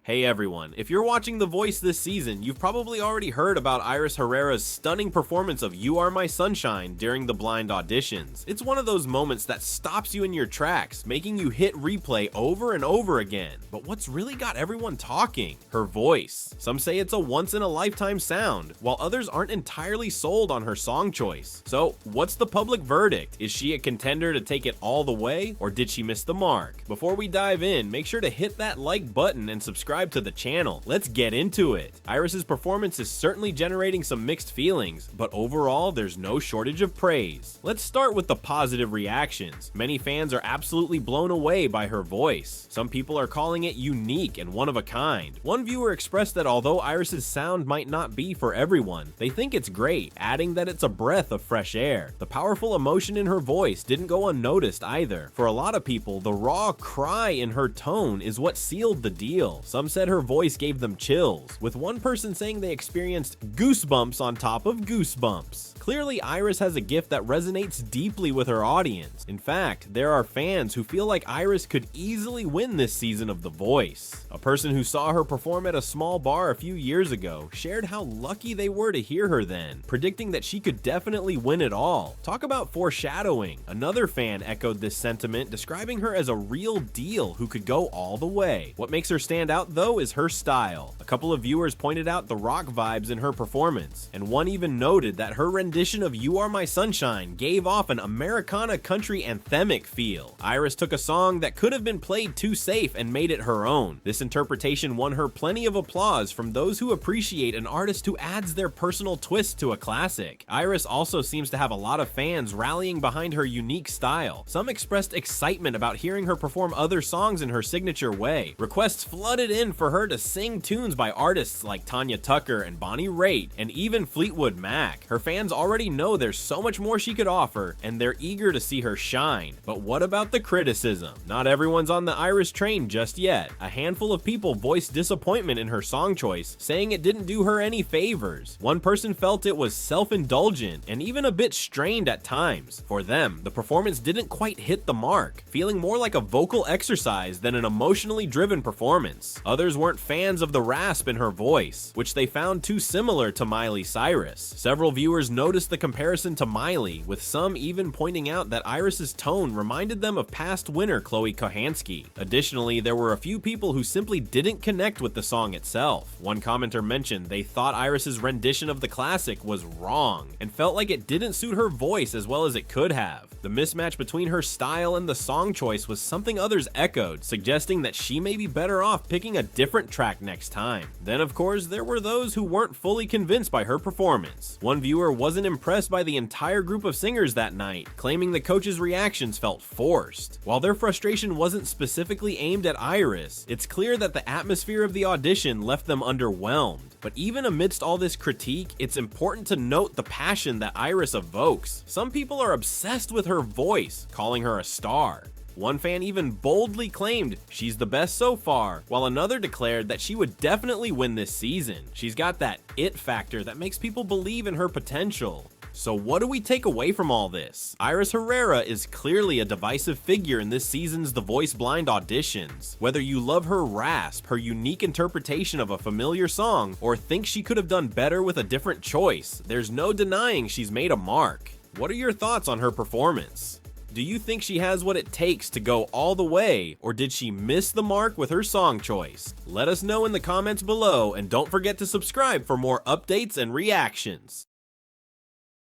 Hey everyone, if you're watching The Voice this season, you've probably already heard about Iris Herrera's stunning performance of You Are My Sunshine during the Blind Auditions. It's one of those moments that stops you in your tracks, making you hit replay over and over again. But what's really got everyone talking? Her voice. Some say it's a once-in-a-lifetime sound, while others aren't entirely sold on her song choice. So, what's the public verdict? Is she a contender to take it all the way, or did she miss the mark? Before we dive in, make sure to hit that like button and subscribe to the channel. Let's get into it. Iris's performance is certainly generating some mixed feelings, but overall there's no shortage of praise. Let's start with the positive reactions. Many fans are absolutely blown away by her voice. Some people are calling it unique and one of a kind. One viewer expressed that although Iris's sound might not be for everyone, they think it's great, adding that it's a breath of fresh air. The powerful emotion in her voice didn't go unnoticed either. For a lot of people, the raw cry in her tone is what sealed the deal. Some said her voice gave them chills, with one person saying they experienced goosebumps on top of goosebumps. Clearly, Iris has a gift that resonates deeply with her audience. In fact, there are fans who feel like Iris could easily win this season of The Voice. A person who saw her perform at a small bar a few years ago shared how lucky they were to hear her then, predicting that she could definitely win it all. Talk about foreshadowing. Another fan echoed this sentiment, describing her as a real deal who could go all the way. What makes her stand out though is her style. A couple of viewers pointed out the rock vibes in her performance, and one even noted that her rendition of You Are My Sunshine gave off an Americana country anthemic feel. Iris took a song that could have been played too safe and made it her own. This interpretation won her plenty of applause from those who appreciate an artist who adds their personal twist to a classic. Iris also seems to have a lot of fans rallying behind her unique style. Some expressed excitement about hearing her perform other songs in her signature way. Requests flooded in for her to sing tunes by artists like Tanya Tucker and Bonnie Raitt, and even Fleetwood Mac. Her fans already know there's so much more she could offer, and they're eager to see her shine. But what about the criticism? Not everyone's on the Iris train just yet. A handful of people voiced disappointment in her song choice, saying it didn't do her any favors. One person felt it was self-indulgent and even a bit strained at times. For them, the performance didn't quite hit the mark, feeling more like a vocal exercise than an emotionally driven performance. Others weren't fans of the rasp in her voice, which they found too similar to Miley Cyrus. Several viewers noticed the comparison to Miley, with some even pointing out that Iris's tone reminded them of past winner Chloe Kohansky. Additionally, there were a few people who simply didn't connect with the song itself. One commenter mentioned they thought Iris's rendition of the classic was wrong, and felt like it didn't suit her voice as well as it could have. The mismatch between her style and the song choice was something others echoed, suggesting that she may be better off picking a different track next time. Then of course, there were those who weren't fully convinced by her performance. One viewer wasn't impressed by the entire group of singers that night, claiming the coach's reactions felt forced. While their frustration wasn't specifically aimed at Iris, it's clear that the atmosphere of the audition left them underwhelmed. But even amidst all this critique, it's important to note the passion that Iris evokes. Some people are obsessed with her voice, calling her a star. One fan even boldly claimed she's the best so far, while another declared that she would definitely win this season. She's got that it factor that makes people believe in her potential. So what do we take away from all this? Iris Herrera is clearly a divisive figure in this season's The Voice Blind Auditions. Whether you love her rasp, her unique interpretation of a familiar song, or think she could have done better with a different choice, there's no denying she's made a mark. What are your thoughts on her performance? Do you think she has what it takes to go all the way, or did she miss the mark with her song choice? Let us know in the comments below, and don't forget to subscribe for more updates and reactions.